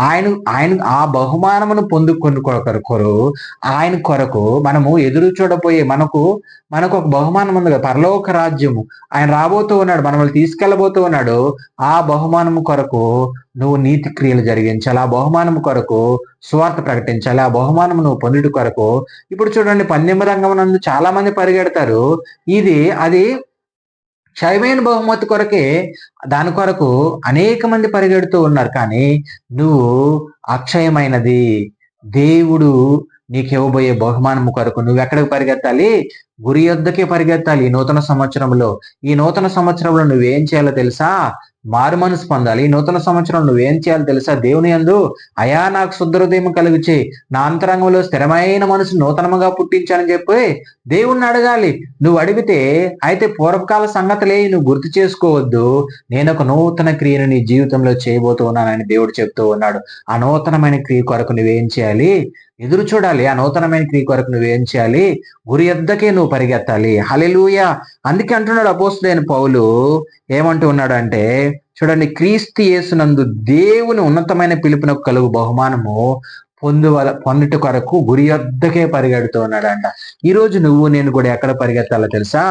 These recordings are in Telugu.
ఆయన ఆయన ఆ బహుమానమును పొందుకొని కొరకు ఆయన కొరకు మనము ఎదురు చూడబోయే మనకు ఒక బహుమానం ఉంది కదా, పరలోక రాజ్యము. ఆయన రాబోతూ ఉన్నాడు, మనల్ని తీసుకెళ్ళబోతూ ఉన్నాడు. ఆ బహుమానము కొరకు నువ్వు నీతి క్రియలు జరిగించాలి. ఆ బహుమానం కొరకు సువార్త ప్రకటించాలి. ఆ బహుమానం నువ్వు పొందుట కొరకు ఇప్పుడు చూడండి, పందెం రంగం నందు చాలా మంది పరిగెడతారు. అది క్షయమైన బహుమతి కొరకే, దాని కొరకు అనేక మంది పరిగెడుతూ ఉన్నారు. కానీ నువ్వు అక్షయమైనది, దేవుడు నీకు ఇవ్వబోయే బహుమానము కొరకు నువ్వు ఎక్కడికి పరిగెత్తాలి? గురి యొద్దకే పరిగెత్తాలి. ఈ నూతన సంవత్సరంలో నువ్వేం చేయాలో తెలుసా? మారు మనసు పొందాలి. ఈ నూతన సంవత్సరంలో నువ్వేం చేయాలో తెలుసా? దేవుని యందు అయా నాకు శుద్ధ హృదయం కలుగు చేయి, నా అంతరంగంలో స్థిరమైన మనసు నూతనముగా పుట్టించానని చెప్పి దేవుణ్ణి అడగాలి. నువ్వు అడిగితే, అయితే పూర్వకాల సంగతులే నువ్వు గుర్తు చేసుకోవద్దు, నేను ఒక నూతన క్రియను నీ జీవితంలో చేయబోతూ ఉన్నానని దేవుడు చెప్తూ ఉన్నాడు. ఆ నూతనమైన క్రియ కొరకు నువ్వేం చేయాలి? ఎదురు చూడాలి. ఆ నూతనమైన క్రియ కొరకు నువ్వేం చేయాలి? గురి యొద్దకే నువ్వు పరిగెత్తాలి. హల్లెలూయా! అందుకే అంటున్నాడు అపోస్తలుడైన పౌలు, ఏమంటూ ఉన్నాడు అంటే, చూడండి, క్రీస్తు యేసునందు దేవుని ఉన్నతమైన పిలుపునకు కలుగు బహుమానము పొందుట కొరకు గురి యొద్దకే పరిగెడుతూ ఉన్నాడంట. ఈ రోజు నువ్వు నేను కూడా ఎక్కడ పరిగెత్తాలో తెలుసా?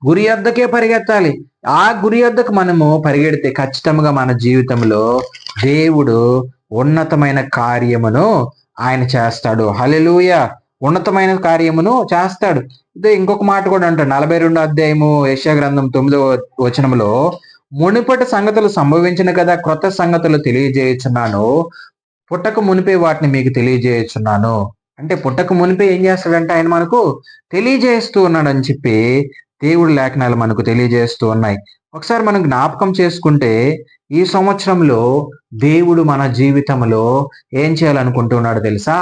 గురి యొద్దకే పరిగెత్తాలి. ఆ గురి యొద్దకు మనము పరిగెడితే ఖచ్చితంగా మన జీవితంలో దేవుడు ఉన్నతమైన కార్యమును ఆయన చేస్తాడు. హల్లెలూయా! ఉన్నతమైన కార్యమును చేస్తాడు. ఇదే ఇంకొక మాట కూడా అంటాడు, 42 అధ్యాయము యెషయా గ్రంథం 9వ వచనంలో, మునుపటి సంగతులు సంభవించిన కదా, క్రొత్త సంగతులు తెలియజేయుచున్నాను, పుట్టక మునిపే వాటిని మీకు తెలియజేయుచున్నాను. అంటే పుట్టక మునిపే ఏం చేస్తాడంటే ఆయన మనకు తెలియజేస్తూ ఉన్నాడని చెప్పి దేవుడి లేఖనాలు మనకు తెలియజేస్తూ ఉన్నాయి. ఒకసారి మనం జ్ఞాపకం చేసుకుంటే, ఈ సంవత్సరంలో దేవుడు మన జీవితంలో ఏం చేయాలనుకుంటున్నాడు తెలుసా?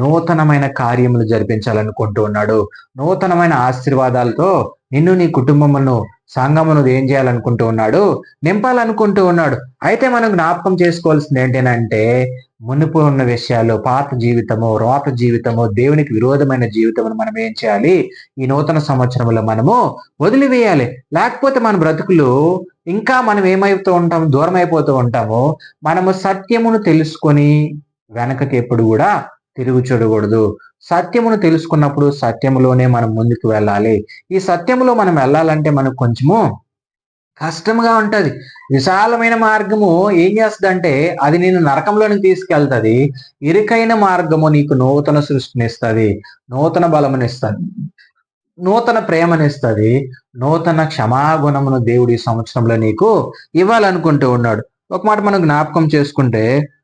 నూతనమైన కార్యములు జరిపించాలనుకుంటూ ఉన్నాడు. నూతనమైన ఆశీర్వాదాలతో నిన్ను, నీ కుటుంబమును, సంఘమును ఏం చేయాలనుకుంటూ ఉన్నాడు? నింపాలనుకుంటూ ఉన్నాడు. అయితే మనం జ్ఞాపకం చేసుకోవాల్సింది ఏంటంటే, మునుపు ఉన్న విషయాలు, పాత జీవితము, రోత జీవితము, దేవునికి విరోధమైన జీవితమును మనం ఏం చేయాలి? ఈ నూతన సంవత్సరంలో మనము వదిలివేయాలి. లేకపోతే మన బ్రతుకులు ఇంకా మనం ఏమైతూ ఉంటాం? దూరం అయిపోతూ ఉంటాము. మనము సత్యమును తెలుసుకొని వెనకకి ఎప్పుడు కూడా తిరుగు చూడకూడదు. సత్యమును తెలుసుకున్నప్పుడు సత్యములోనే మనం ముందుకు వెళ్ళాలి. ఈ సత్యములో మనం వెళ్ళాలంటే మనకు కొంచెము కష్టంగా ఉంటది. విశాలమైన మార్గము ఏం చేస్తదంటే, అది నిన్ను నరకంలోనికి తీసుకెళ్తది. ఇరుకైన మార్గము నీకు నూతన సృష్టినిస్తది, నూతన బలమునిస్తది, నూతన ప్రేమనిస్తది, నూతన క్షమాగుణమును దేవుడు ఈ సంవత్సరంలో నీకు ఇవ్వాలనుకుంటూ ఉన్నాడు. ఒక మాట మనం జ్ఞాపకం చేసుకుంటే,